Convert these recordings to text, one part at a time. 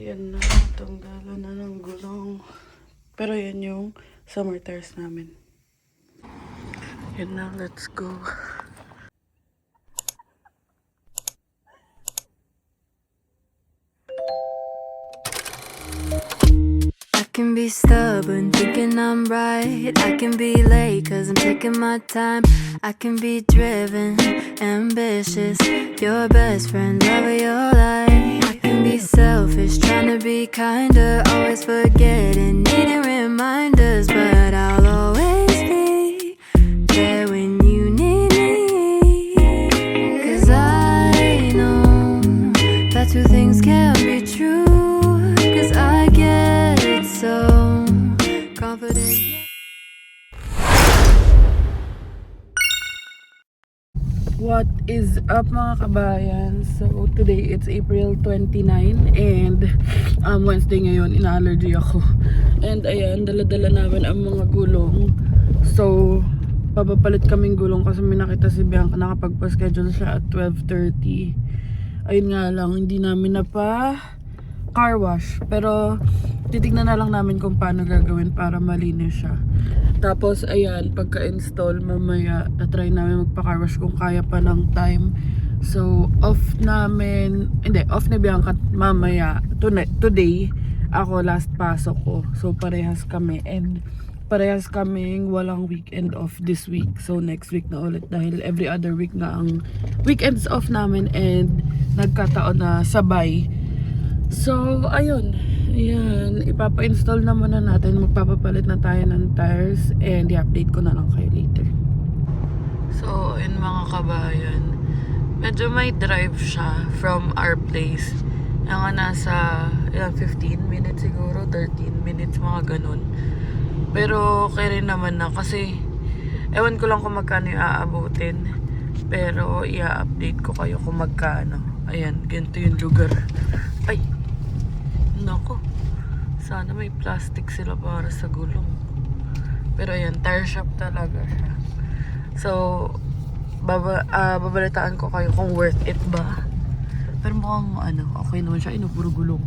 Yan na, tanggalan na ng gulong. Pero yan yung summer tires namin. Yan na, let's go. I can be stubborn, thinking I'm right. I can be late, cause I'm taking my time. I can be driven, ambitious, your best friend, love of your life. I can be selfish, trying to be kinder, always forgetting, needing reminders. But I'll always be there when you need me. Cause I know that two things can't be true. Cause I get so confident. What is up mga kabayan? So today it's April 29 and Wednesday ngayon, ina-allergy ako. And ayan, dala-dala namin ang mga gulong. So papapalit kaming gulong kasi may nakita si Bianca, nakapagpa-schedule siya at 12:30. Ayun nga lang, hindi namin na pa car wash. Pero titignan na lang namin kung paano gagawin para malinis siya. Tapos ayan, pagka-install mamaya try namin magpa-car wash kung kaya pa ng time. So off namin, hindi, off ni Bianca mamaya. Today, ako last pasok ko. So parehas kami and parehas kaming walang weekend off this week. So next week na ulit dahil every other week na ang weekends off namin and nagkataon na sabay. So ayun, ayan, ipapa-install na muna natin, magpapapalit na tayo ng tires and i-update ko na lang kayo later. So ayun mga kabayan, medyo may drive siya from our place. Yung nasa 15 minutes siguro, 13 minutes, mga ganun. Pero okay rin naman na kasi ewan ko lang kung magkano yung aabutin. Pero i-update ko kayo kung magkano. Ayan, ganito yung lugar. Ay, nako, sana may plastic sila para sa gulong. Pero ayan, tire shop talaga siya. So babalitaan ko kayo kung worth it ba. Pero mukhang okay naman siya, puro gulong.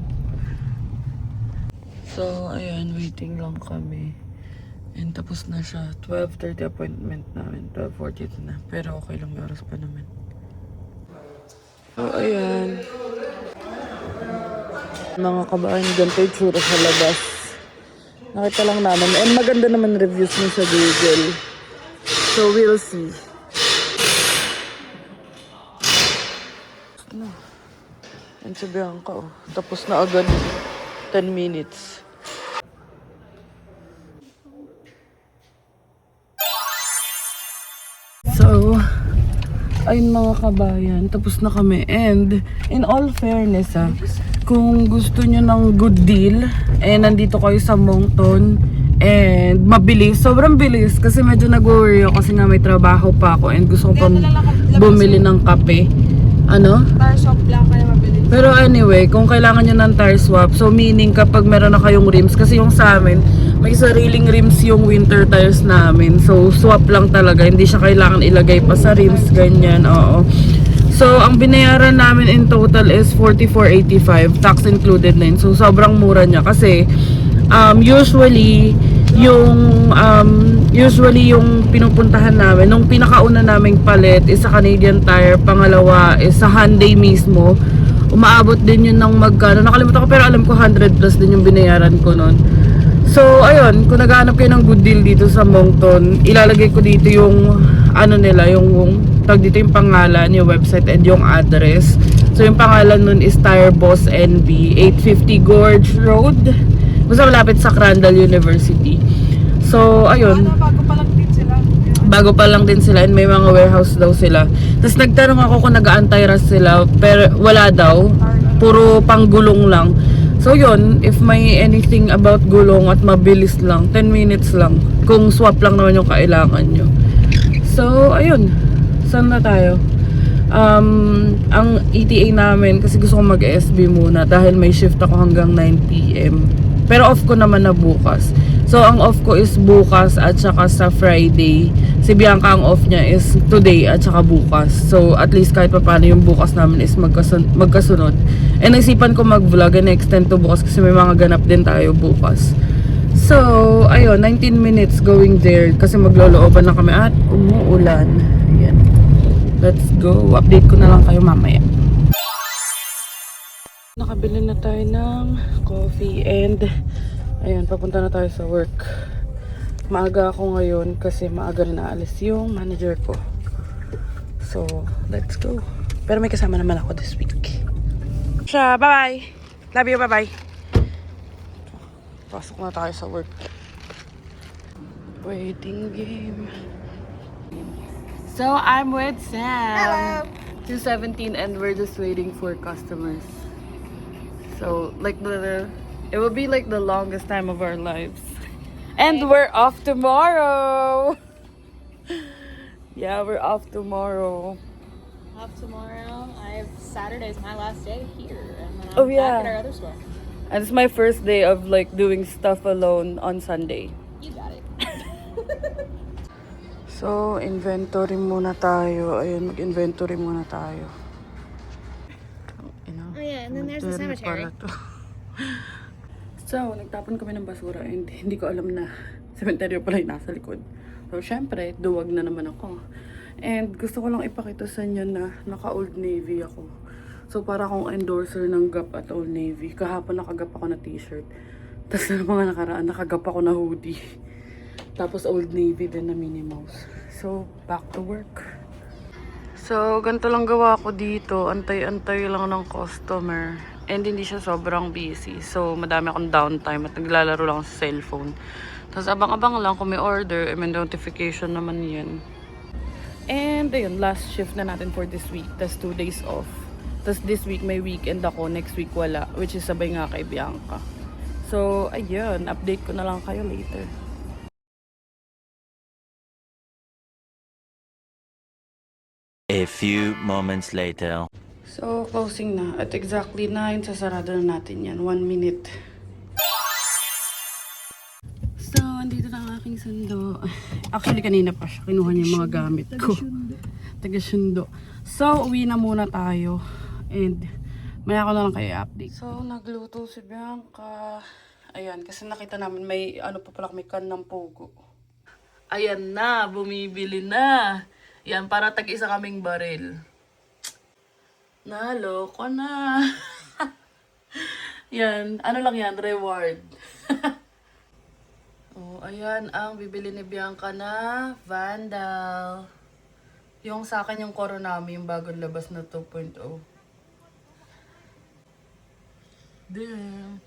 So ayan, waiting lang kami. And tapos na siya, 12:30 appointment namin, 12:40 na. Pero okay lang, may oras pa naman. So ayan, mga kabayan, ganito yung tsura sa labas. Nakita lang namin. And maganda naman reviews mo sa Google. So we'll see. Yan si Bianca, oh. Tapos na agad. 10 minutes. So ayun mga kabayan, tapos na kami. And in all fairness kung gusto nyo ng good deal nandito kayo sa Moncton and mabilis, sobrang bilis kasi medyo nag-worry ako kasi nga may trabaho pa ako and gusto ko pang bumili ng kape. Tire swap lang kaya mabilis. Pero anyway, kung kailangan nyo ng tire swap, so meaning kapag meron na kayong rims, kasi yung sa amin may sariling rims yung winter tires namin. So, swap lang talaga. Hindi siya kailangan ilagay pa sa rims. Ganyan, oo. So, ang binayaran namin in total is 44.85. Tax included na yun. So, sobrang mura niya. Kasi, usually yung pinupuntahan namin, nung pinakauna naming palit is sa Canadian Tire. Pangalawa is sa Hyundai mismo. Umaabot din yun ng magkano. Nakalimutan ko pero alam ko 100 plus din yung binayaran ko nun. So, ayun, kung naghahanap kayo ng good deal dito sa Moncton, ilalagay ko dito yung, nila, yung tag dito yung pangalan, yung website, and yung address. So, yung pangalan nun is Tire Boss NB, 850 Gorge Road. Basta malapit sa Crandall University. So, ayun. Bago pa lang din sila. Bago pa lang din sila and may mga warehouse daw sila. Tapos nagtanong ako kung nag-anti-rust sila, pero wala daw. Puro panggulong lang. So yun, if may anything about gulong at mabilis lang, 10 minutes lang. Kung swap lang naman yung kailangan nyo. So, ayun. Saan na tayo? Ang ETA namin, kasi gusto ko mag-SB muna dahil may shift ako hanggang 9 PM. Pero off ko naman na bukas. So, ang off ko is bukas at saka sa Friday. Si Bianca, ang off niya is today at saka bukas. So, at least kahit pa paano yung bukas namin is magkasunod. And naisipan ko mag-vlog and extend to bukas kasi may mga ganap din tayo bukas. So, ayun, 19 minutes going there kasi maglolooban na kami at umuulan. Ayan. Let's go. Update ko na lang kayo mamaya. Nakabili na tayo ng coffee and ayun, papunta na tayo sa work. Maaga ako ngayon kasi maaga rin naalis yung manager ko. So, let's go. Pero may kasama naman ako this week. Siya, bye-bye. Love you, bye-bye. Pasok na tayo sa work. Waiting game. So, I'm with Sam. Hello. 2:17 and we're just waiting for customers. So, like it will be like the longest time of our lives. And we're off tomorrow. Yeah, we're off tomorrow. Off tomorrow. Saturday's my last day here, and then Oh, I'm yeah. back at our other store. And it's my first day of like doing stuff alone on Sunday. You got it. So, inventory muna tayo. Ayun, mag-inventory muna tayo. Oh yeah, and then there's the cemetery. So, nagtapon kami ng basura and hindi ko alam na cemetery pala yung nasa likod. So, syempre, duwag na naman ako. And gusto ko lang ipakita sa inyo na naka-Old Navy ako. So, para akong endorser ng Gap at Old Navy. Kahapon nakagap ako na t-shirt. Tapos na mga nakaraan, nakagap ako na hoodie. Tapos Old Navy din na Minnie Mouse. So, back to work. So, ganito lang gawa ko dito. Antay-antay lang ng customer. And hindi siya sobrang busy. So, madami akong downtime at naglalaro lang sa cellphone. Tapos, abang-abang lang kung may order. May notification naman yan. And, ayun, last shift na natin for this week. Tapos, 2 days off. Tapos, this week may weekend ako. Next week wala. Which is sabay nga kay Bianca. So, ayun. Update ko na lang kayo later. A few moments later. So, closing na. At exactly 9, sasarado na natin yan. 1 minute. So, andito na ang aking sundo. Actually, kanina pa siya. Kinuha niya yung mga gamit ko. Taga-sundo. So, uwi na muna tayo. And, maya ko na lang kayo update. So, nagluto si Bianca. Ayan, kasi nakita namin may, ano pa pala, may can ng pugo. Ayan na, bumibili na. Yan, para tag-isa kaming baril. Naloko na. Yan, ano lang yan, reward. Oh, ayan ang bibili ni Bianca na Vandal. Yung sa akin yung Coronami, yung bagong labas na 2.0. Damn.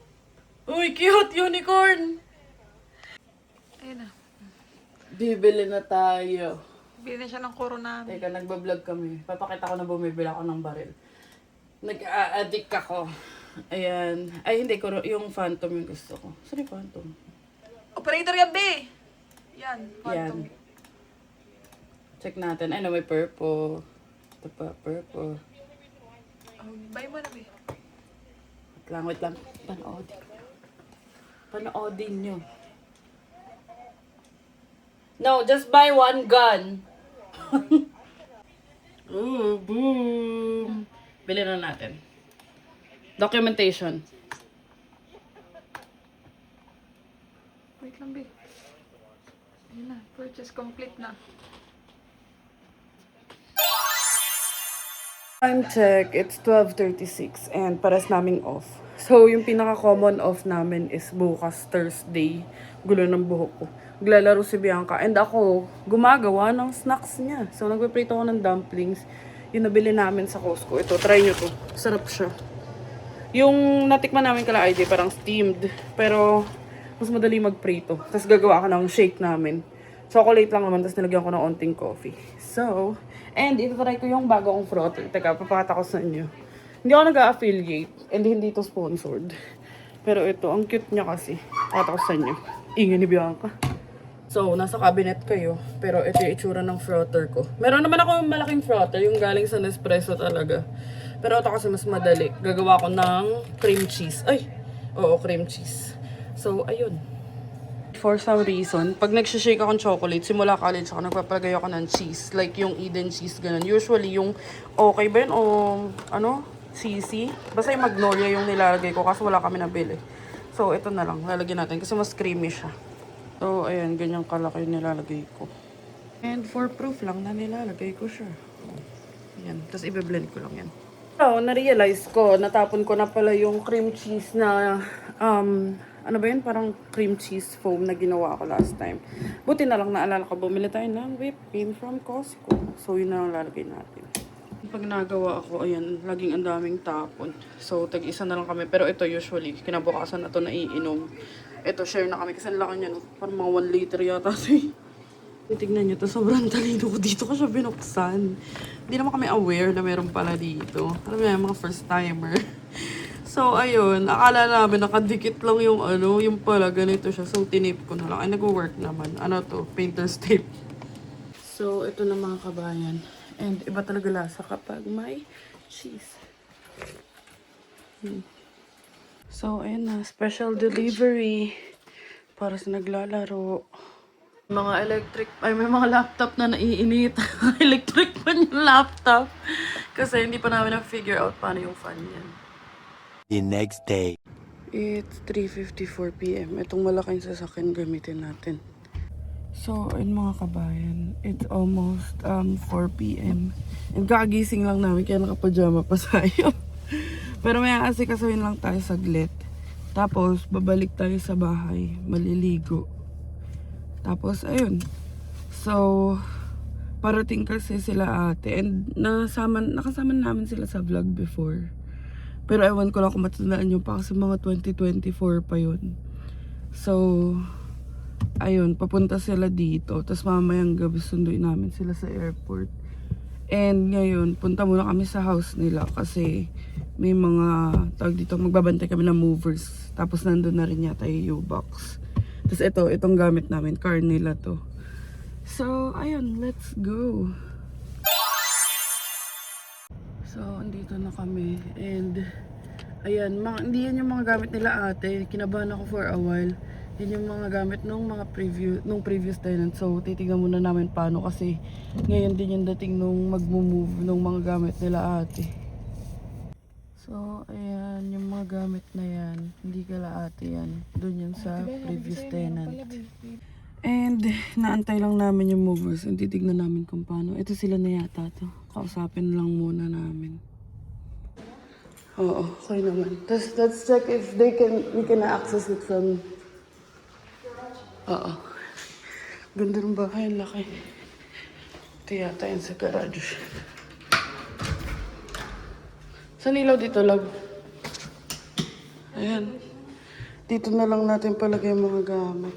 Uy, cute unicorn! Ayun na. Bibili na tayo. Bili na siya ng Coronami. Teka, nagbablog kami. Papakita ko na bumibili ako ng baril. Nag-a-addict ako. Ayan. Ay, hindi. Yung Phantom yung gusto ko. Saan yung Phantom? Operator yan, B! Yan, Yan. Phantom. Check natin. Ay, no, may purple. Ito pa, purple. Buy mo na, B. Wait lang. Panoodin. Panoodin nyo. No, just buy one gun. Ooh, boom. Bili na natin. Documentation. Wait lang, B. Ayun na, purchase complete na. Time check, it's 12:36 and pares naming off. So, yung pinaka-common off namin is bukas, Thursday. Gulo ng buhok ko. Naglalaro si Bianca. And ako, gumagawa ng snacks niya. So, nagpiprito ako ng dumplings. Yung nabili namin sa Costco. Ito, try nyo to. Sarap siya. Yung natikman namin kala ID, parang steamed. Pero, mas madali magprito. Tapos gagawa ako ng shake namin. Chocolate lang naman, tapos nilagyan ko ng onting coffee. So, and ito-try ko yung bago kong frother. Teka, papakita ko sa inyo. Hindi ako nag-affiliate and hindi ito sponsored. Pero ito, ang cute niya kasi. Papakita ko sa inyo. Ingay ni Bianca. So, nasa cabinet kayo. Pero ito yung itsura ng frother ko. Meron naman ako malaking frother, yung galing sa Nespresso talaga. Pero ito kasi mas madali. Gagawa ko ng cream cheese. Ay! Oo, cream cheese. So, ayun. For some reason, pag nagsishake akong chocolate, simula college ako, nagpapalagay ako ng cheese. Like yung Eden cheese, ganun. Usually, yung okay ba yun o ano, CC. Basta yung Magnolia yung nilalagay ko kasi wala kami nabili. So, ito na lang. Lalagyan natin kasi mas creamy siya. So, ayan, ganyan kalaki yung nilalagay ko. And for proof lang na nilalagay ko siya. Ayan, tapos i-blend ko lang yan. So, na-realize ko, natapon ko na pala yung cream cheese na, ano ba yun? Parang cream cheese foam na ginawa ko last time. Buti na lang naalala ko, bumili tayo ng whipped cream from Costco. So, yun na lang lalagay natin. Pag nagawa ako, ayan, laging ang daming tapon. So, tag-isa na lang kami. Pero ito usually, kinabukasan na ito naiinom. Ito, share na kami kasi ang laki niya, no? Parang mga 1 liter yata. Tignan nyo to, sobrang talino ko dito ko siya binuksan. Hindi naman kami aware na meron pala dito. Alam mo yan, mga first timer. So, ayun, akala namin nakadikit lang yung ano, yung pala, ganito siya. So, tinip ko na lang. Ay, nag-work naman. Ano to? Painter's tape. So, ito na mga kabayan. And iba talaga lasa kapag may cheese. So, ayun na. Special delivery para sa naglalaro. Mga electric, ay may mga laptop na naiinit. Electric fan yung laptop. Kasi hindi pa namin na-figure out paano yung fan yan. The next day. It's 3:54 PM. Itong malaking sasakyan gamitin natin. So, ayun mga kabayan. It's almost 4 PM. And kagising lang namin kaya nakapajama pa tayo. Pero may aasikasuhin lang tayo saglit. Tapos, babalik tayo sa bahay. Maliligo. Tapos, ayun. So, parating kasi sila ate. And nakasama namin sila sa vlog before. Pero ewan ko lang kung matandaan nyo pa kasi mga 2024 pa yun. So, ayun. Papunta sila dito. Tapos mamayang gabi sunduin namin sila sa airport. And ngayon, punta muna kami sa house nila kasi may mga tawag dito. Magbabantay kami ng movers. Tapos nandun na rin yata yung U-Box. Tapos itong gamit namin, car nila to. So, ayun, let's go. So, andito na kami. And, ayan, hindi yan yung mga gamit nila ate. Kinabahan ako for a while. Yan yung mga gamit nung previous tenant. So, titignan muna namin paano kasi ngayon din yung dating nung mag-move nung mga gamit nila ate. So, ayan, yung mga gamit na yan, hindi kala ate yan. Doon yan sa previous tenant. And, naantay lang namin yung movers. And titignan namin kung paano. Ito sila na yata to. Kausapin lang muna namin. Oo, okay naman. Let's check if we can access it from... Oo. Ganda ng bahay, ang laki. Ito yata yan sa garage. Saan ilaw dito, love? Ayan. Dito na lang natin palagay yung mga gamit.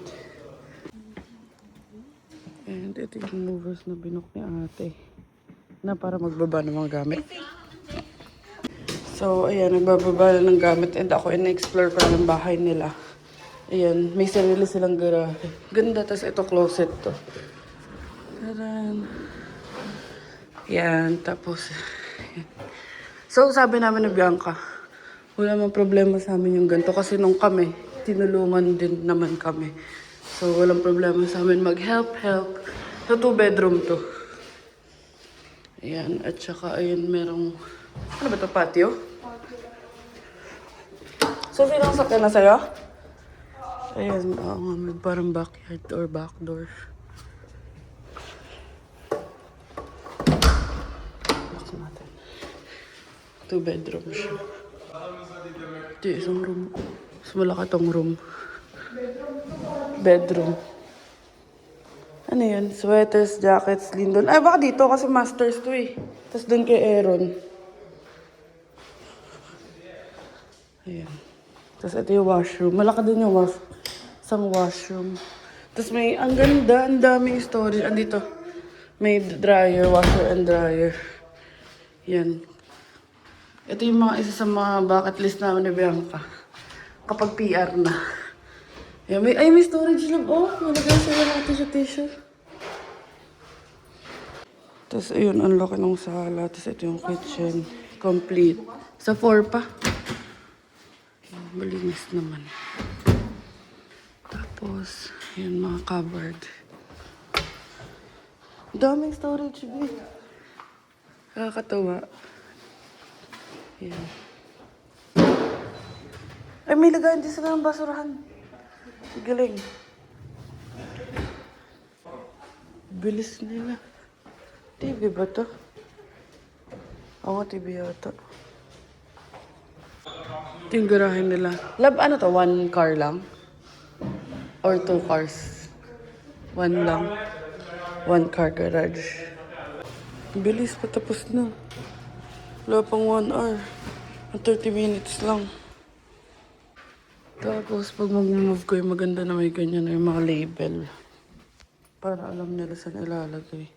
And ito yung movers na binok ni ate. Na para magbaba ng mga gamit. So, ayan, nagbababa na ng gamit. And ako, in-explore ko na ng bahay nila. Ayan, may sarili silang garahe. Ganda, tas ito closet to. Taran. Ayan, tapos... So, sabi namin ni Bianca, wala mang problema sa amin yung ganito. Kasi nung kami, tinulungan din naman kami. So, walang problema sa amin mag-help. So, 2-bedroom to. Ayan, at saka, ayun, merong, ano ba to, patio? So, sinang sakyan na sa'yo? Ayan, may parang backyard or back door. Lock natin. 2-bedroom siya. Ito isang room. Mas malaki tong room. Bedroom. Ano yan? Sweaters, jackets, lindon. Ay, baka dito kasi masters to eh. Tapos dun kay Aaron. Ayan. Tapos ito yung washroom. Malaki din yung isang washroom. Tapos may, ang ganda, ang daming storage. Andito, may dryer, washer and dryer. Yan. Ito yung mga isa sa mga bucket list namin ni Bianca. Kapag PR na. Yan, may storage lang. Oh, malagay sila natin sa tissue. Tapos ayun, ang laki ng sala. Tapos ito yung kitchen. Complete. Sa 4 pa. Malinis naman. Tapos Tapos, yun mga cupboard. Daming storage, B. Nakakatawa. Yan. Ay, may lagayan din sila ng basurahan. Galing. Bilis nila. TV ba to? Oo, TV yata. Ito yung garahe nila. Lab, ano to? 1 car lang? Or 2 cars? 1 lang. 1 car garage. Bilis, patapos na. Wala pang 1 hour. 30 minutes lang. Tapos, pag mag-move ko, yung maganda na may ganyan na yung mga label. Para alam nila saan ilalagay.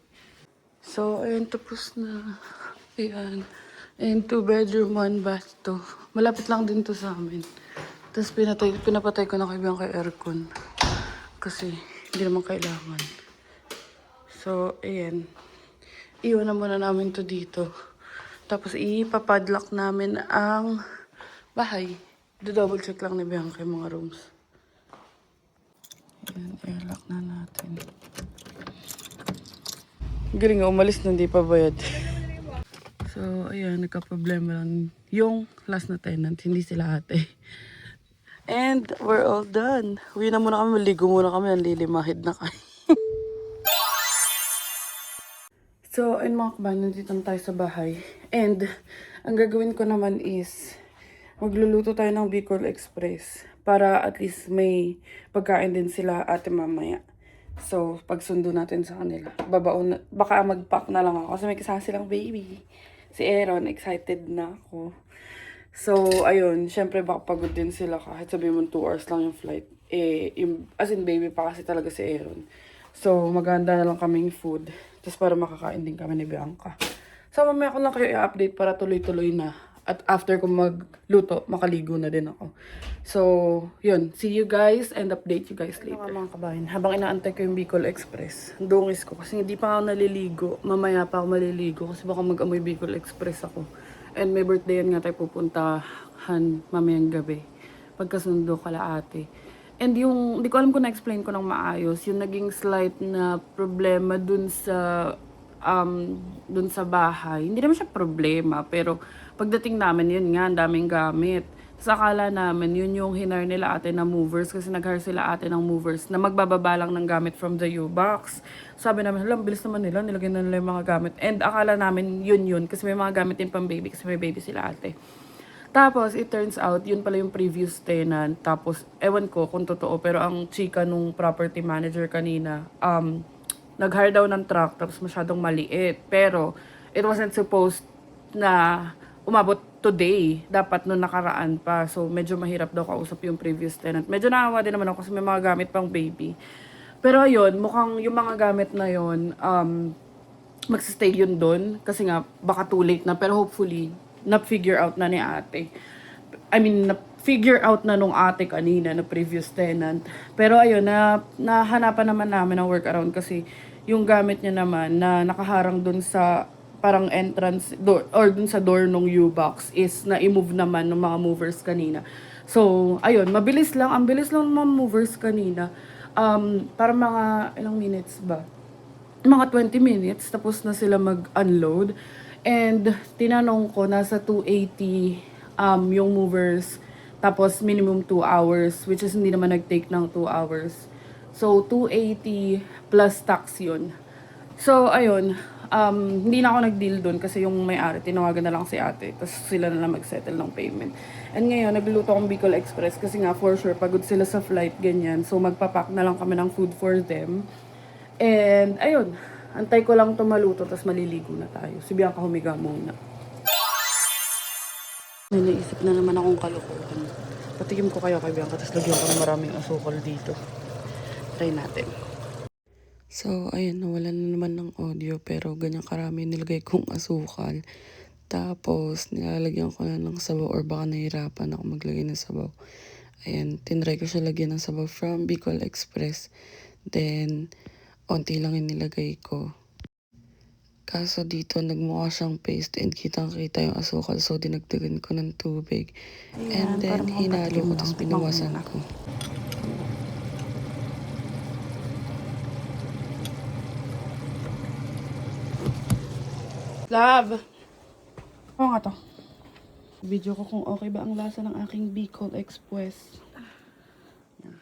So, ayun, tapos na. Ayan. And 2 bedroom, 1 bath to. Malapit lang din to sa amin. Tapos pinapatay ko na kaibigan kay aircon. Kasi hindi naman kailangan. So, ayan. Iwan na muna namin to dito. Tapos ipapadlock namin ang bahay. Do-double check lang ni Bianca yung mga rooms. Ayan, i-lock na natin. Galing nga, umalis na hindi pa bayad. So, ayan, nagka-problema lang yung last na tenant, hindi sila ate. And we're all done. Uwi na muna kami, maligo muna kami, nalilimahid na kayo. So, ayun mga kabayan, nandito na tayo sa bahay. And, ang gagawin ko naman is, magluluto tayo ng Bicol Express. Para at least may pagkain din sila ate mamaya. So, pagsundo natin sa kanila. Baka mag-pack na lang ako kasi may kasama silang baby. Si Aaron, excited na ako. So, ayun, syempre baka pagod din sila kahit sabihin mo 2 hours lang yung flight. As in baby pa kasi talaga si Aaron. So, maganda na lang kaming food. Tapos para makakain din kami ni Bianca. So, mamaya ko lang kayo i-update para tuloy-tuloy na. At after ko magluto, makaligo na din ako. So, yun. See you guys and update you guys later. Mga kabayan, habang inaantay ko yung Bicol Express, dungis ko kasi hindi pa ako naliligo. Mamaya pa ako maliligo kasi baka mag-amoy Bicol Express ako. And may birthday yan nga tayo pupuntahan mamayang gabi. Pagkasundo kala ate. And yung, hindi ko alam kung na-explain ko ng maayos, yung naging slight na problema dun sa bahay. Hindi naman siya problema, pero pagdating namin, yun nga, ang daming gamit. Sa akala namin, yun yung hinar nila ate na movers kasi nag-hire sila ate ng movers na magbababa lang ng gamit from the U-Box. Sabi namin, hala, bilis naman nila, nilagay na nila yung mga gamit. And akala namin yun kasi may mga gamit din pang baby kasi may baby sila ate. Tapos, it turns out, yun pala yung previous tenant. Tapos, ewan ko kung totoo, pero ang chika nung property manager kanina, nag-hire daw ng truck, tapos masyadong maliit. Pero, it wasn't supposed na umabot today. Dapat nung nakaraan pa. So, medyo mahirap daw kausap yung previous tenant. Medyo naawa din naman ako kasi may mga gamit pang baby. Pero ayun, mukhang yung mga gamit na yun, magsistay yun doon. Kasi nga, baka too late na. Pero hopefully, na-figure out na ni ate. I mean, na-figure out na nung ate kanina na previous tenant. Pero ayun, nahanapan naman namin ng workaround kasi yung gamit niya naman na nakaharang dun sa parang entrance door or dun sa door nung U-Box is na-i-move naman ng mga movers kanina. So, ayun, mabilis lang. Ang bilis lang ng mga movers kanina. Para mga ilang minutes ba? Mga 20 minutes tapos na sila mag-unload. And tinanong ko, nasa 280 yung movers. Tapos minimum 2 hours, which is hindi naman nag-take ng 2 hours. So 280 plus tax yun. So ayun, hindi na ako nag-deal dun kasi yung may-ari, tinawagan na lang si ate. Tapos sila na lang mag-settle ng payment. And ngayon, nagluluto akong Bicol Express kasi nga for sure, pagod sila sa flight, ganyan. So magpapack na lang kami ng food for them. And ayun, antay ko lang ito maluto, tapos maliligo na tayo. Si Bianca humiga muna. May naisip na naman akong kalokohan. Patikim ko kayo kay Bianca, tapos lagyan ko ng maraming asukal dito. Try natin. So, ayun, nawalan na naman ng audio, pero ganyan karami nilagay kong asukal. Tapos, nilalagyan ko na ng sabaw, or baka nahirapan ako maglagay ng sabaw. Ayan, tinry ko siya lagyan ng sabaw from Bicol Express. Then, onti lang yung nilagay ko. Kaso dito, nagmukha siyang paste and kitang-kita yung asukal. So, dinagdagan ko ng tubig. And then, hinalo ko, tapos binawasan ko. Love! Oo nga to. Video ko kung okay ba ang lasa ng aking Bicol Express. Yan.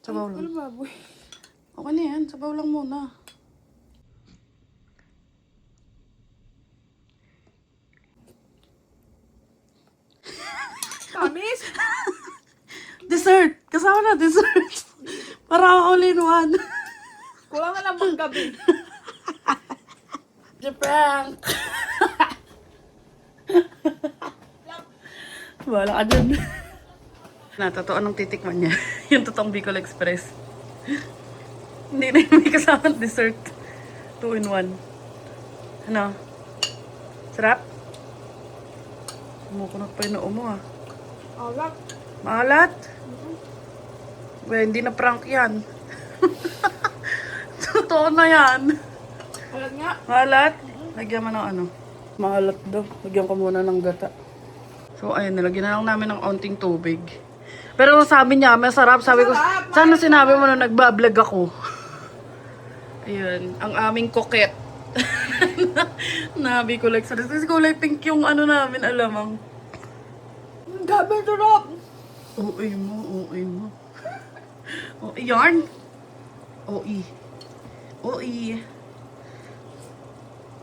Sabaw lang. baboy? Okay na yan. Sabaw lang muna. Tamis! Dessert! Kasama na dessert! Para all in one. Kulang na lang maggabi. Japan! Wala ka dyan. Totoo nang titikman niya. Yung totoong Bicol Express. Hindi na yung may kasama dessert. 2 in 1. Ano? Sarap? Kumukunot pa yung noo mo ah. Alak. Maalat? Well, hindi na prank yan. Totoo na yan. Alat nga. Maalat? Lagyan mo ng ano? Maalat daw. Lagyan ko muna ng gata. So, ayun. Nilagyan na lang namin ng onting tubig. Pero sabi niya, masarap. Sabi ko, sana sinabi mo na nagbablog ako. Ayun. Ang aming koket. Nabi ko like, kasi kulay pink yung ano namin, alamang. Gabi sarap! OA mo, OA mo. OA yarn? OE. OE.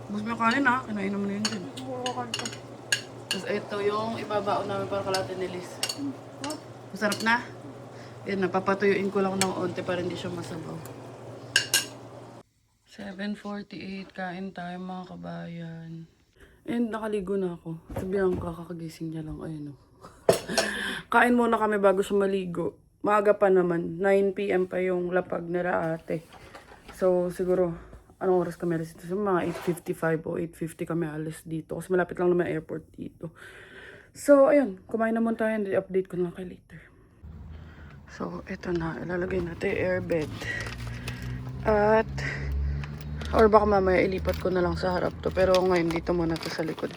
Bus mo yung kanin ha, kinain naman na yun dyan. Tapos ito yung ibabaon namin para kalate ni Liz. Masarap na? Yan, napapatuyuin ko lang ng onte para hindi siya masabaw. 7:48, kain tayo mga kabayan. And nakaligo na ako. Sabihan ko, kakagising niya lang. Ayun o. Kain muna kami bago siya maligo. Maaga pa naman. 9 PM pa yung lapag nila ate. So, siguro, anong oras kami alis dito? So, mga 8:55 o 8:50 kami alis dito. Kasi malapit lang naman airport dito. So, ayun. Kumain naman tayo and i-update ko na kayo later. So, ito na. Ilalagay natin yung airbed. At, or baka mamaya ilipat ko na lang sa harap to. Pero ngayon, dito muna to sa likod.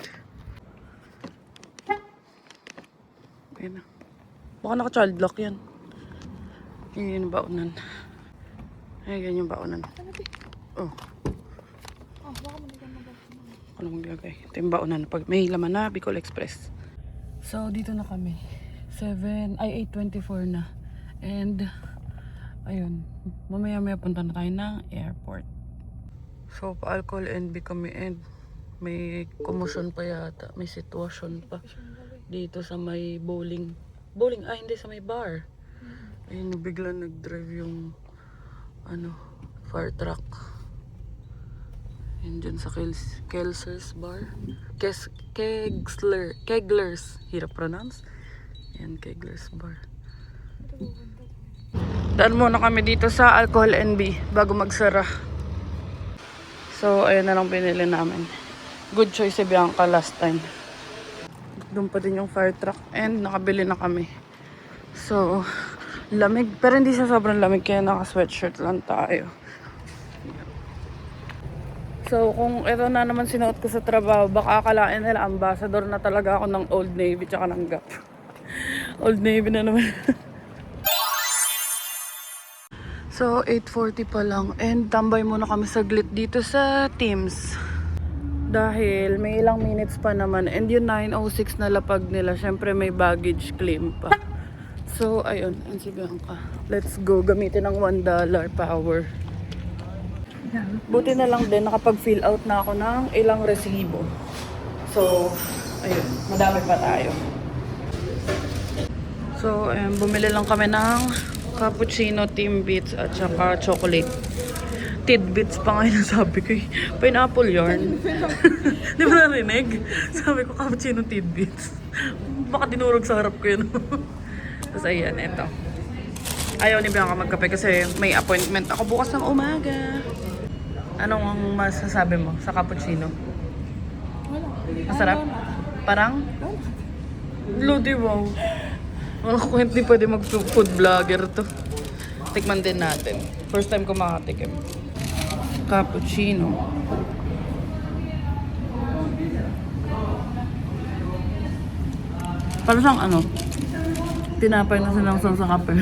Ayan na. Baka naka-child lock yan. Yan yung baonan. Ayan yung baonan. Oh. Oh, baka manigyan na ba? Ako na maglagay. Ito yung baonan. Pag may laman na, Bicol Express. So, dito na kami. 8:24 na. And, ayun. Mamaya-maya punta na tayo ng airport. So, pa-alcohol NB kami and may commotion pa yata. May sitwasyon pa. Dito sa may bowling. Bowling? Ah, hindi. Sa may bar. Ayun, bigla nag-drive yung ano, fire truck. Ayun dyan sa Kelser's bar. Keglers. Hirap pronounce. Ayan, Keglers bar. Daan muna kami dito sa Alcohol NB bago magsara. So, ayun na lang pinili namin. Good choice si Bianca last time. Doon pa din yung fire truck and nakabili na kami. So, lamig. Pero hindi siya sobrang lamig kaya naka-sweatshirt lang tayo. So, kung ito na naman sinuot ko sa trabaho, baka akalain nila ambassador na talaga ako ng Old Navy tsaka ng Gap. Old Navy na naman. So, 8:40 pa lang. And tambay muna kami saglit dito sa Teams. Dahil may ilang minutes pa naman. And yung 9:06 na lapag nila, syempre may baggage claim pa. So, ayun. Ang si Bianca. Let's go. Gamitin ng $1 power. Buti na lang din, nakapag-fill out na ako ng ilang resibo. So, ayun. Madami pa tayo. So, ayun. Bumili lang kami ng cappuccino, Timbits, at saka chocolate. Tidbits pa nga yung sabi ko. Pineapple yarn. Di ba narinig? Sabi ko, cappuccino tidbits. Baka dinurog sa harap ko yun. Tapos ayan, eto. Ayaw ni Bianca magkape kasi may appointment ako bukas ng umaga. Anong ang masasabi mo sa cappuccino? Masarap? Parang? Lodi, wow. Walang kwent, di pwede mag-food vlogger to. Tikman din natin. First time ko makatikim. Cappuccino. Parang siyang ano, tinapay na silang sa kape.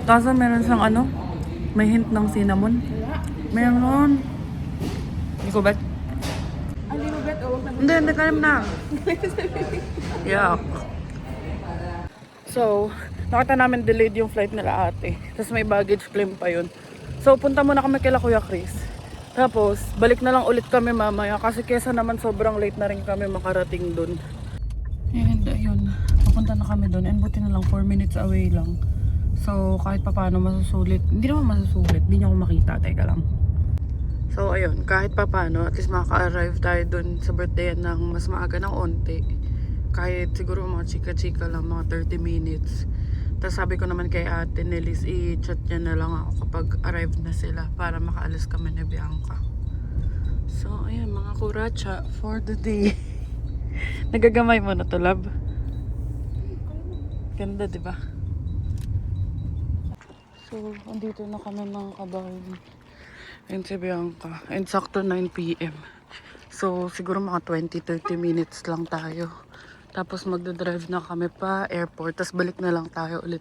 Kaso meron siyang ano, may hint ng cinnamon. Meron. Hindi ko bet. Hindi mo bet, huwag na. Hindi kalim na. Yuck. So, nakita namin delayed yung flight nila ate. Tapos may baggage claim pa yun. So, punta muna kami kila Kuya Chris. Tapos, balik na lang ulit kami mamaya. Kasi kesa naman sobrang late na rin kami makarating dun. And ayun, papunta na kami dun. And buti na lang 4 minutes away lang. So, kahit pa paano masusulit. Hindi naman masusulit. Hindi niya ako makita. Teka lang. So, ayun. Kahit pa paano, at least makaka-arrive tayo dun sa birthday ng mas maaga ng onti. Kahit siguro mga chika-chika lang, mga 30 minutes. Tapos sabi ko naman kay ate Nelis, i-chat niya na lang ako kapag arrive na sila para makaalis kami ni Bianca. So, ayun mga kuracha for the day. Nagagamay mo na to, love. Ganda, di ba? So, andito na kami mga kabayan. And si Bianca. And sakto 9 PM. So, siguro mga 20-30 minutes lang tayo. Tapos magdadrive na kami pa airport. Tapos balik na lang tayo ulit.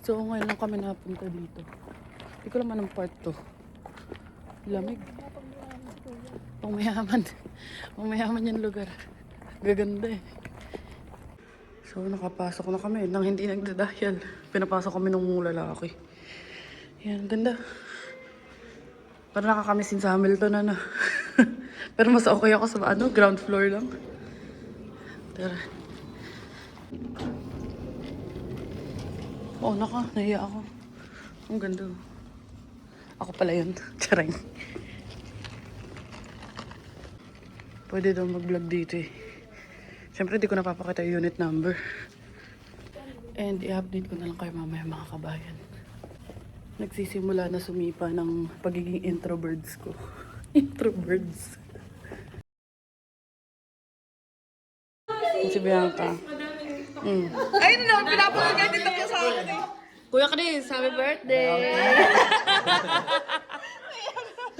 So, ngayon lang kami napunta dito. Hindi ko naman ang part to. Lamig. Pangmayaman. Pangmayaman yung lugar. Gaganda eh. So, nakapasok na kami nang hindi nagdadahil. Pinapasok kami ng lalaki. Yan, ganda. Parang nakakamisin sa Hamilton na. Pero mas okay ako sa ground floor lang. Tara. Oo, nahiya ako. Ang ganda. Ako pala yun. Charing. Pwede daw mag-vlog dito eh. Siyempre, di ko napapakita yung unit number. And i-update ko na lang kayo mamaya mga kabayan. Nagsisimula na sumipa ng pagiging introverts ko. Introverts. Si Bianca. Ay, no, pinapanood nga dito sa akin eh. Kuya Chris, happy birthday!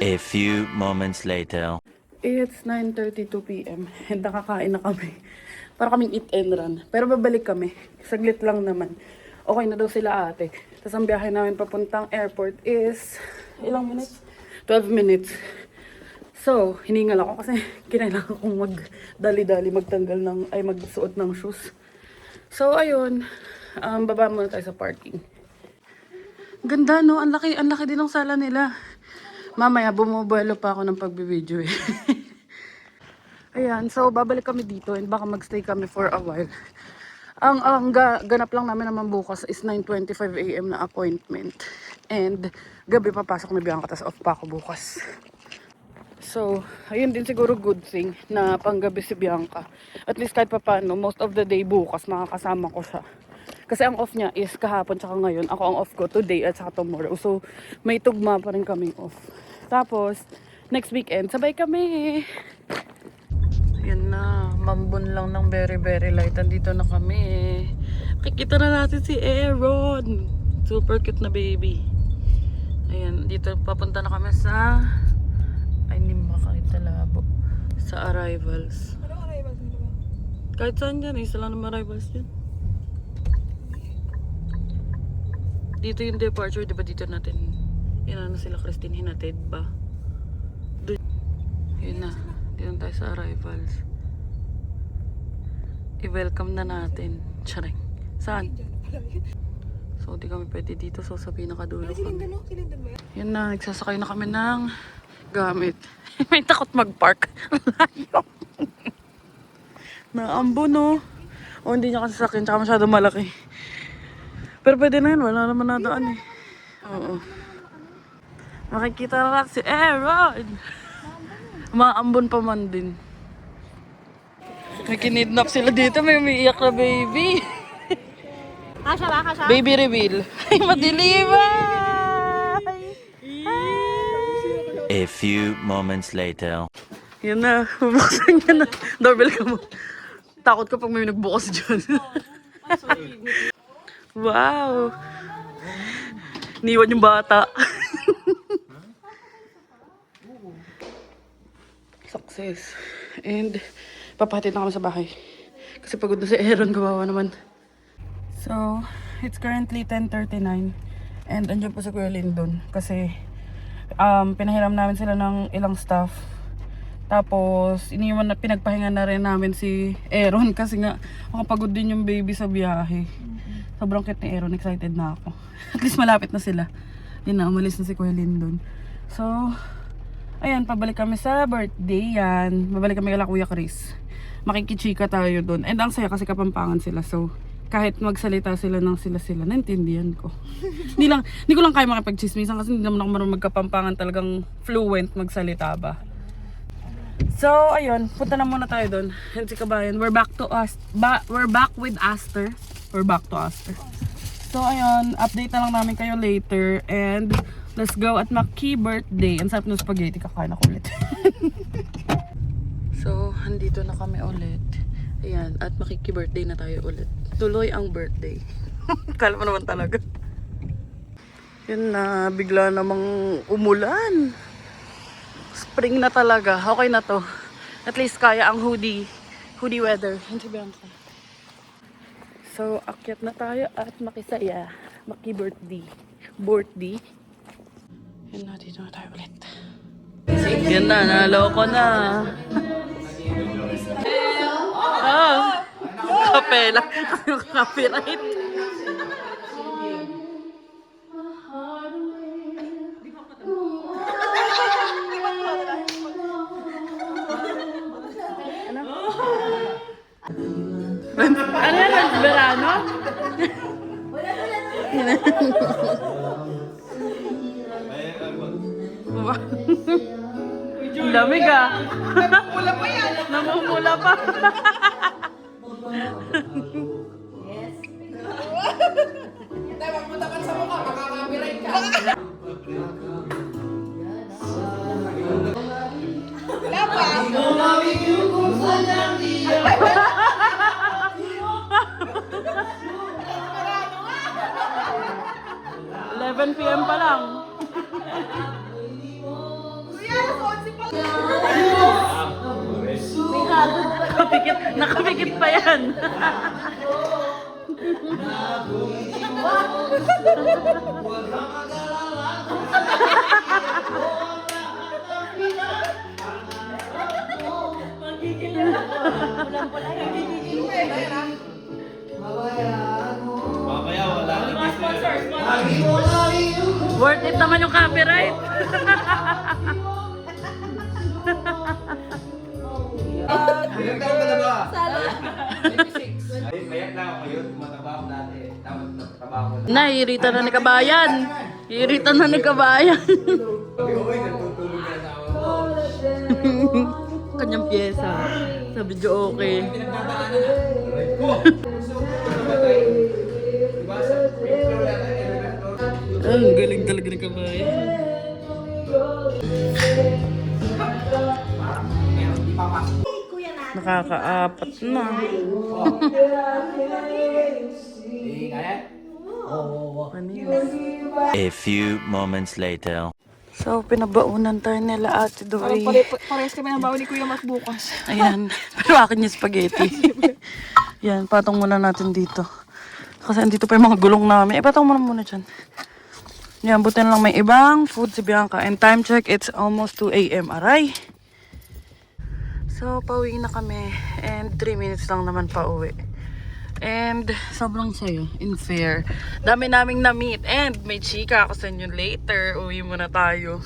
A few moments later. It's 9:32 PM and nakakain na kami. Para kaming eat and run. Pero babalik kami. Saglit lang naman. Okay na daw sila ate. Tapos ang biyahe namin papuntang airport is ilang minutes? 12 minutes. So, hiningal ako kasi kinailangan kong magdali-dali magsuot ng shoes. So, ayun. Baba muna tayo sa parking. Ganda, no? Ang laki din ng sala nila. Mamaya, bumubuelo pa ako ng pagbibideo eh. Ayan, so babalik kami dito and baka magstay kami for a while. Ang ganap lang namin naman bukas is 9:25 AM na appointment. And gabi papasok na Bianca, tas off pa ako bukas. So, ayun din siguro good thing na panggabi si Bianca. At least kahit pa paano, most of the day bukas makakasama ko siya. Kasi ang off niya is kahapon tsaka ngayon. Ako ang off ko today at saka tomorrow. So, may tugma pa rin kaming off. Tapos, next weekend, sabay kami. Yan na, mambon lang ng very very light. Andito na kami. Kikita na natin si Aaron. Super cute na baby. Ayan, dito papunta na kami sa hindi makakita labo. Sa arrivals. Anong arrivals nito ba? Kahit saan dyan, isa lang naman arrivals dyan. Dito yung departure, diba dito natin na sila Christine hinatid ba? Doon. Yun na. Dito tayo sa arrivals. I-welcome na natin. Charing. Saan? So, di kami pwede dito. So, sa pinakadulo kami. Silindan mo yan? Yan na. Nagsasakay na kami ng gamit. May takot mag-park. Layo. Naambo, no? O, hindi niya kasi sakin. Tsaka masyado malaki. Pero pwede na yun. Wala naman nadaan eh. Oo. Makikita na natin si Aaron. Maambon pa man din. May kinidnap sila dito. May umiiyak na baby. Kasha ba? Kasha? Baby reveal. Ay, madilim! A few moments later. Yan na. Bubuksan niya na. Doorbell ka mo. Takot ko pag may nagbukas dyan. Wow! Niwan yung bata. Success. And papatid na kami sa bahay. Kasi pagod na si Aaron, kawawa naman. So, it's currently 10:39. And andyan po si Kuya Lindon. Kasi Pinahiram namin sila ng ilang staff. Tapos, pinagpahinga na rin namin si Aaron kasi nga makapagod din yung baby sa biyahe. Sobrang cute ni Aaron, excited na ako. At least malapit na sila. Yun na, umalis na si Kuya Lindon. So, ayan, pabalik kami sa birthday yan. Babalik kami kala Kuya Chris. Makikichika tayo doon. And ang saya kasi Kapampangan sila. So, kahit magsalita sila ng sila-sila, naintindihan ko. Hindi ko lang kaya makipagchismisan kasi hindi naman ako marunong magkapampangan talagang fluent magsalita ba. So, ayun, punta na muna tayo doon. Yan si Kabayan. We're back with Aster. We're back to Aster. So, ayun, update na lang namin kayo later. And, let's go at Maki birthday. Ang sarap ng spaghetti, kakain ako ulit. So, andito na kami ulit. Ayan, at makiki-birthday na tayo ulit. Tuloy ang birthday. Kala mo naman talaga. Yun na, bigla namang umulan. Spring na talaga. Okay na to. At least kaya ang hoodie weather. Yan si Bianca. So, akyat na tayo at makisaya. Maki-birthday. Birthday. Yan na, dito na tayo ulit. Yan na, naloko na. Kape lang. Copyright. Ano yan? Lance Verano? Ang lamig ah. Namumula pa yan. Namumula pa. Yes. Hindi, magpunta ka sa mukha, makaka-copyright ka. Dapat! 11 PM pa lang. Nakapikit pa yan. Worth it naman yung copyright. Ilang taon ka na ba? Sana. 26. Ay, mayat lang ako yun. Mataba ako dati. Tapos mataba ako. Nairita na ni Kabayan. Irita na ni Kabayan. Sabi ko, uy, natutulog na sa ako. Kanyang pyesa. Sa video okay. Pinagdadaanan na. Aray ko! Namatay. Diba sa free flow yata, 11th floor? Ang galing talaga ni Kabayan. Nakakaapat na. Eh, kaya? Oo. A few moments later. So, pinabaunan tayo nila Ate Dory. Parehas kami ng baon ni Kuya Matt bukas. Ayan. Pero akin yung spaghetti. Yan, patong muna natin dito. Kasi andito pa yung mga gulong namin. Patong muna dyan. Yan, buti na lang may ibang food si Bianca. And time check, it's almost 2 AM. Aray! So, pauwi na kami. And 3 minutes lang naman pauwi. And sobrang saya, in fair. Dami naming na-meet. And may chika ako sa inyo later. Uwi muna tayo.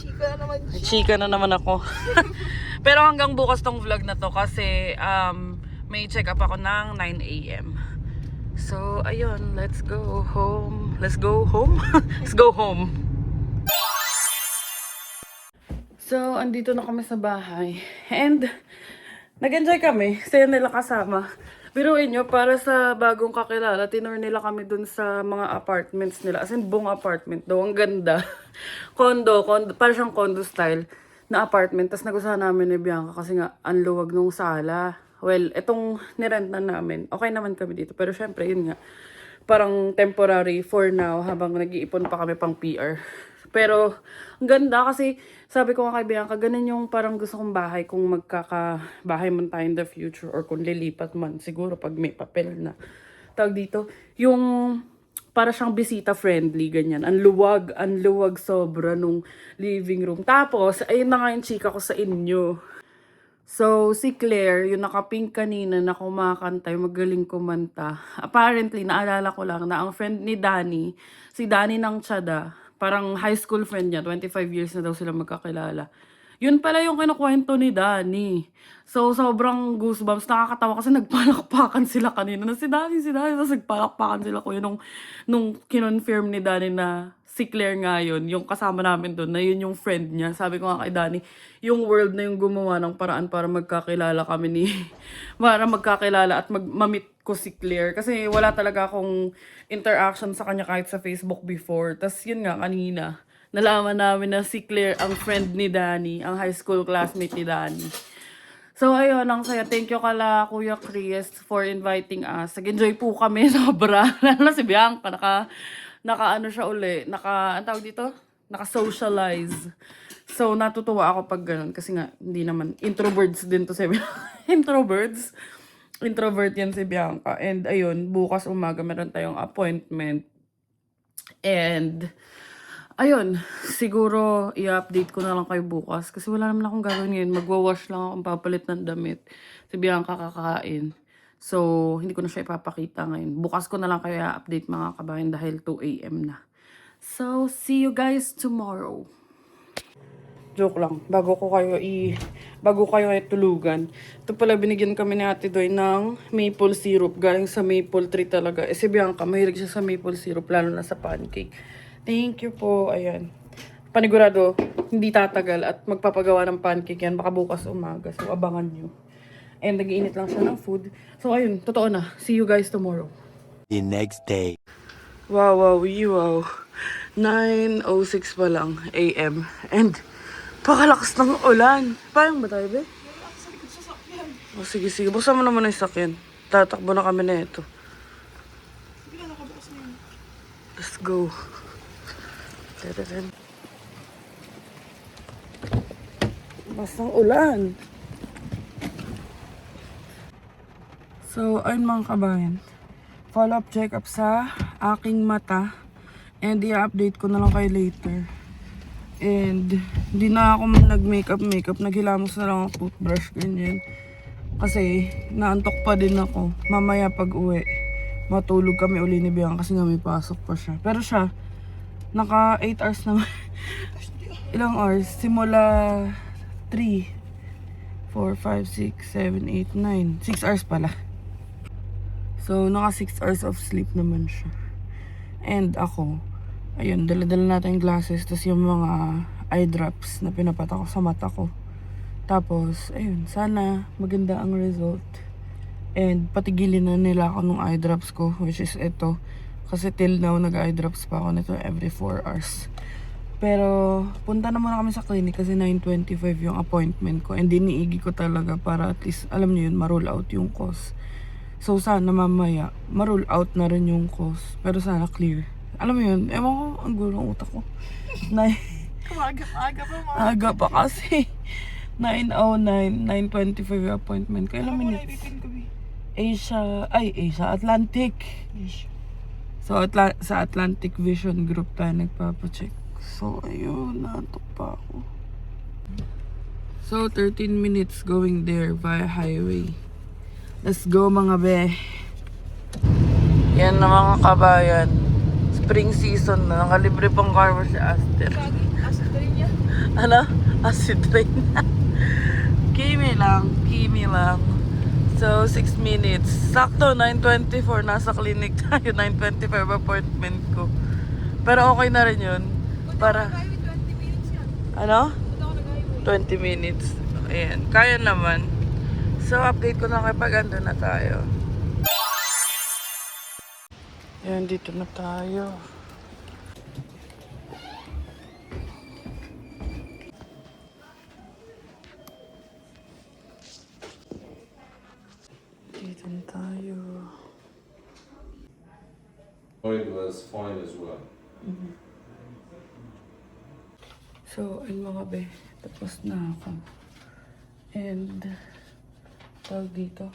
May chika na naman ako. Pero hanggang bukas tong vlog na to kasi may check up ako ng 9 AM. So, ayun. Let's go home. Let's go home? Let's go home. So, andito na kami sa bahay. And nag-enjoy kami. Saya nila kasama. Biruin nyo, para sa bagong kakilala, tinur nila kami dun sa mga apartments nila. As in, buong apartment daw. Ang ganda. Condo, para siyang condo style na apartment. Tapos nagustuhan namin ni Bianca kasi nga, ang luwag nung sala. Well, itong nirent na namin, okay naman kami dito. Pero syempre, yun nga, parang temporary for now habang nag-iipon pa kami pang PR. Pero, ang ganda kasi sabi ko nga kay Bianca, ganun yung parang gusto kong bahay kung magkakabahay man tayo in the future or kung lilipat man siguro pag may papel na. Tawag dito, yung para siyang bisita friendly, ganyan. Ang luwag sobra nung living room. Tapos, ayun na nga yung chika ko sa inyo. So, si Claire, yung naka-pink kanina na kumakanta, yung magaling kumanta. Apparently, naalala ko lang na ang friend ni Danny, si Danny ng Tiada, parang high school friend niya, 25 years na daw sila magkakilala. Yun pala yung kinukwento ni Danny. So, sobrang goosebumps. Nakakatawa kasi nagpalakpakan sila kanina. Na si Danny. Tapos nagpalakpakan sila ko yun nung kinonfirm ni Danny na si Claire nga yun, yung kasama namin doon, na yun yung friend niya. Sabi ko nga kay Danny, yung world na yung gumawa ng paraan para magkakilala kami para magkakilala at mamit ko si Claire. Kasi wala talaga akong interaction sa kanya kahit sa Facebook before. Tapos yun nga, kanina, nalaman namin na si Claire ang friend ni Danny, ang high school classmate ni Danny. So, ayun, ang saya. Thank you kala Kuya Chris for inviting us. Nag-enjoy po kami, sobra. Lalo na si Bianca, naka ano siya uli, ang tawag dito? Naka-socialize. So, natutuwa ako pag ganun. Kasi nga, hindi naman, introverts din to si Introverts. Introvert yan si Bianca. And ayun, bukas umaga meron tayong appointment. And ayun, siguro i-update ko na lang kayo bukas. Kasi wala naman akong gagawin ngayon. Magwawash lang akong papalit ng damit. Si Bianca kakain. So, hindi ko na siya ipapakita ngayon. Bukas ko na lang kayo i-update mga kabayan dahil 2 AM na. So, see you guys tomorrow. Joke lang. Bago kayo ay tulugan. Ito pala, binigyan kami ni Ate Doy ng maple syrup. Galing sa maple tree talaga. Si Bianca, mahilig siya sa maple syrup, lalo na sa pancake. Thank you po. Ayan. Panigurado, hindi tatagal at magpapagawa ng pancake yan. Baka bukas umaga. So, abangan nyo. And nag-iinit lang siya ng food. So, ayun. Totoo na. See you guys tomorrow. The next day. Wow. 9:06 pa lang AM. And, pakalakas ng ulan. Paano ba tayo, be? Oh, sige. Buksan mo naman ang sakyan. Tatakbo na kami na ito. Let's go. Basang ulan. So, ayun mga kabayan. Follow-up check-up sa aking mata. And i-update ko na lang kayo later. And di na ako nag-makeup. Naghilamos na lang ang toothbrush, ganyan. Kasi naantok pa din ako. Mamaya pag uwi, matulog kami uli ni Bianca kasi nga may pasok pa siya. Pero siya, naka 8 hours naman. Ilang hours? Simula 3, 4, 5, 6, 7, 8, 9. 6 hours pala. So, naka 6 hours of sleep naman siya. And ako, ayun, dala-dala natin yung glasses, tapos yung mga eye drops na pinapat ako sa mata ko. Tapos, ayun, sana maganda ang result. And patigilin na nila ako nung eye drops ko, which is ito. Kasi till now, nag-eye drops pa ako nito every 4 hours. Pero, punta na muna kami sa clinic kasi 9:25 yung appointment ko. And diniigi ko talaga para at least, alam niyo yun, ma-roll out yung cause. So, sana mamaya, ma-roll out na rin yung cause. Pero sana clear. Alam mo yun, ewan ko, ang gulo ng utak ko. Aga pa kasi. 9:09, 9:25 yung appointment ko. Ilang minutes? Atlantic. So, sa Atlantic Vision Group tayo nagpapacheck. So, ayun, naantok pa ako. So, 13 minutes going there via highway. Let's go mga be. Yan na mga kabayan. Spring season na. Nakalibre pang car wash si Aster. Acid rain niya. Ano? Acid rain. Kimi lang. So, 6 minutes. Sakto, 9:24. Nasa clinic tayo. 9:25 appointment ko. Pero okay na rin yun. Para... 20 minutes yan. Ano? 20 20 minutes. Ayan. Kaya naman. So, update ko na kapag ando na tayo. Ayan, dito na tayo. Dito na tayo. It was fine as well. So, ayun mga be. Tapos na ako. And... tawag dito.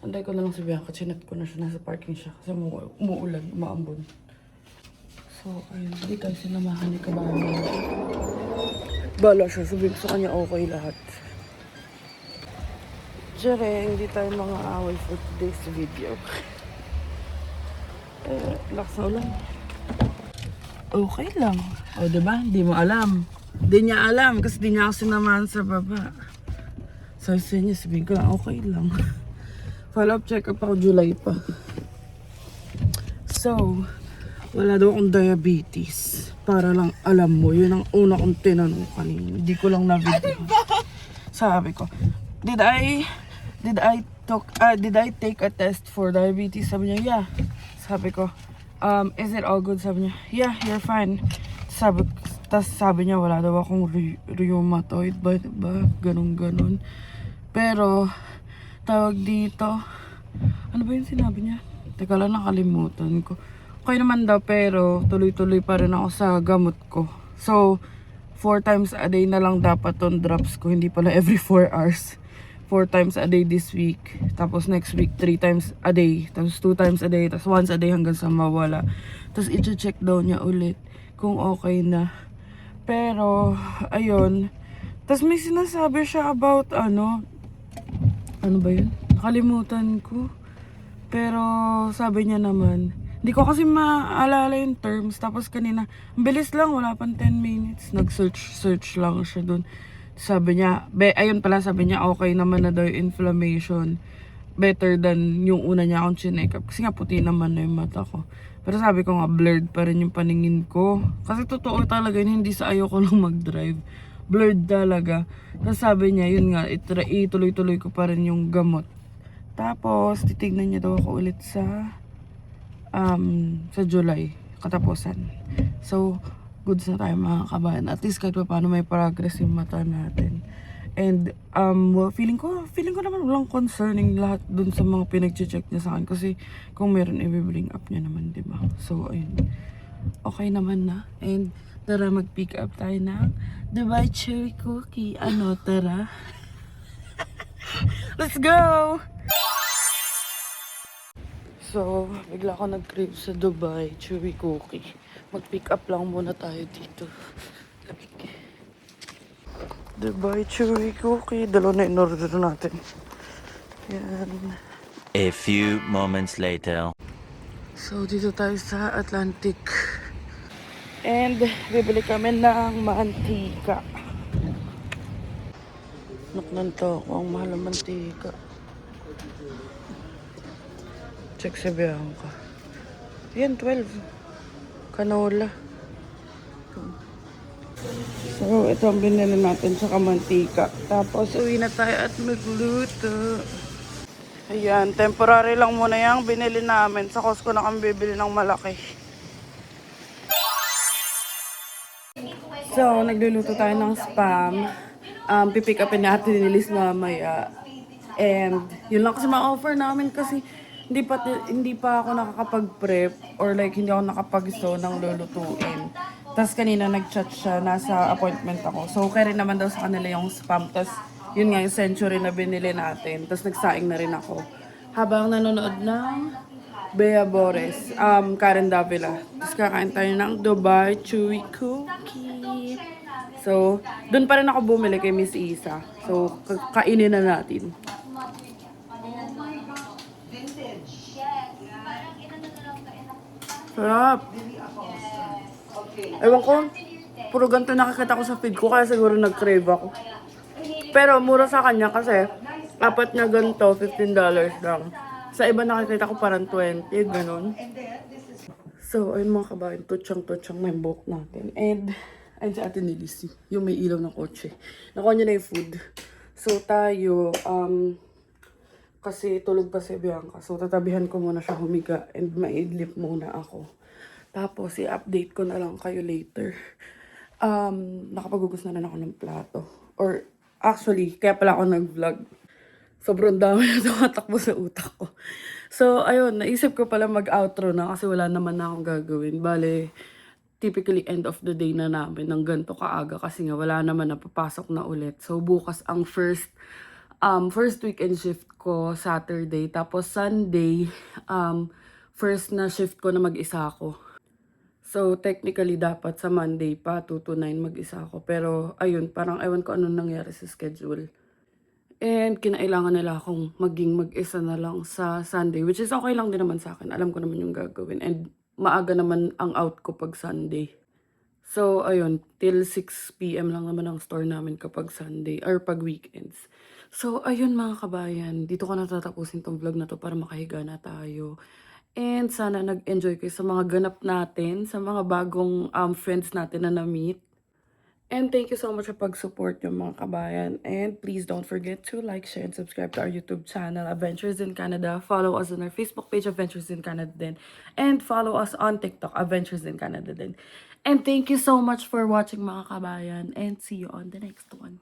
Anday ko na lang si Bianca. Chinat ko na siya. Nasa parking siya. Kasi umuulan. Umaambon. So, ayun, hindi tayo sinamahan ni Kabayan. Bala siya, sabihin ko sa kanya okay lahat. Jere, hindi tayo mga away for today's video. Relax na ulan. Okay lang. O, diba? Hindi mo alam. Hindi niya alam kasi di niya ako sinamahan sa baba. So, sa inyo, sabihin ko lang, okay lang. Follow-up check-up ako July pa. So, wala daw akong diabetes. Para lang alam mo, yun ang una kong tinanong kanina. Hindi ko lang na-video. Sabi ko, did I take a test for diabetes? Sabi niya, yeah. Sabi ko, is it all good? Sabi niya, yeah, you're fine. Sabi niya, wala daw akong rheumatoid ba? Ganun. Pero, tawag dito, ano ba yung sinabi niya? Teka lang, nakalimutan ko. Okay naman daw, pero tuloy-tuloy pa rin ako sa gamot ko. So, 4 times a day na lang dapat ton drops ko. Hindi pala every 4 hours. 4 times a day this week. Tapos next week, 3 times a day. Tapos 2 times a day. Tapos once a day hanggang sa mawala. Tapos i-check daw niya ulit kung okay na. Pero, ayun. Tapos may sinasabi siya about ano ba yun? Nakalimutan ko. Pero sabi niya naman, hindi ko kasi maalala yung terms. Tapos kanina, ang bilis lang, wala pang 10 minutes. Nag-search lang siya dun. Sabi niya, ayun pala, sabi niya, okay naman na daw yung inflammation. Better than yung una niya akong chinek-up. Kasi nga puti naman na yung mata ko. Pero sabi ko nga, blurred pa rin yung paningin ko. Kasi totoo talaga yun, hindi sa ayoko lang mag-drive. Blurred talaga. Tapos sabi niya, yun nga, ituloy-tuloy ko pa rin yung gamot. Tapos, titignan niya daw ako ulit sa July, katapusan. So, goods na tayo mga kabayan. At least kahit pa paano may progress yung mata natin. And, feeling ko naman walang concerning lahat dun sa mga pinag-check niya sa akin. Kasi, kung meron, i-bring up niya naman, diba? So, ayun. Okay naman na. And, tara mag-pick up tayo ng Dubai Cherry Cookie. Ano, tara? Let's go! So, bigla ako nag-crave sa Dubai Chewy Cookie. Mag-pick up lang muna tayo dito. Lamig. Dubai Chewy Cookie. Dalawa na in-order natin. Yan. A few moments later. So, dito tayo sa Atlantic. And, bibili kami ng mantika. Naknanta ako. Ang mahal ng mantika. Check sa Bianca. Yan, 12. Canola. So, ito ang binili natin sa kamantika. Tapos, uwi na tayo at magluto. Ayan, temporary lang muna yung binili namin. Sa Costco na kami bibili ng malaki. So, nagluluto tayo ng spam. Pipick upin natin ni Liz mamaya. And, yun lang kasi ma-offer namin kasi hindi pa ako nakakapag-prep or like hindi ako nakapag-so ng lulutuin. Tapos kanina nag-chat siya, nasa appointment ako. So, okay rin naman daw sa kanila yung spam. Tapos, yun nga yung century na binili natin. Tapos, nagsaing na rin ako. Habang nanonood ng Bea Bores, Karen Davila. Tapos, kakain tayo ng Dubai Chewy Cookie. So, dun pa rin ako bumili kay Miss Isa. So, kainin na natin. Sarap. Ewan ko, puro ganito nakikita ko sa feed ko, kaya siguro nag-crave ako. Pero mura sa kanya kasi, apat na ganito, $15 lang. Sa iba nakikita ko parang 20, ganun. So, ayun mga kabayan, tutsang-tutsang na yung buhok natin. And, ayun si Ate Nilisi, yung may ilaw ng kotse. Nakuha niya na yung food. So, tayo, kasi tulog pa si Bianca. So, tatabihan ko muna siya humiga and maidlip muna ako. Tapos, i-update ko na lang kayo later. Nakapaghugas na rin ako ng plato. Or, actually, kaya pala ako nag-vlog. Sobrang dami na tumatakbo sa utak ko. So, ayun, naisip ko pala mag-outro na kasi wala naman na akong gagawin. Bale, typically end of the day na namin ng ganito kaaga kasi nga wala naman na papasok na ulit. So, bukas ang first weekend shift ko, Saturday. Tapos Sunday, first na shift ko na mag-isa ako. So, technically, dapat sa Monday pa, 2 to 9 mag-isa ako. Pero, ayun, parang ewan ko anong nangyari sa schedule. And, kinailangan nila akong maging mag-isa na lang sa Sunday, which is okay lang din naman sa akin. Alam ko naman yung gagawin. And, maaga naman ang out ko pag Sunday. So, ayun, till 6 p.m. lang naman ang store namin kapag Sunday or pag weekends. So, ayun mga kabayan, dito ko natatapusin tong vlog na to para makahiga na tayo. And sana nag-enjoy kayo sa mga ganap natin, sa mga bagong friends natin na na-meet. And thank you so much sa pag-support yung mga kabayan. And please don't forget to like, share, and subscribe to our YouTube channel, Adventures in Canada. Follow us on our Facebook page, Adventures in Canada din. And follow us on TikTok, Adventures in Canada din. And thank you so much for watching mga kabayan. And see you on the next one.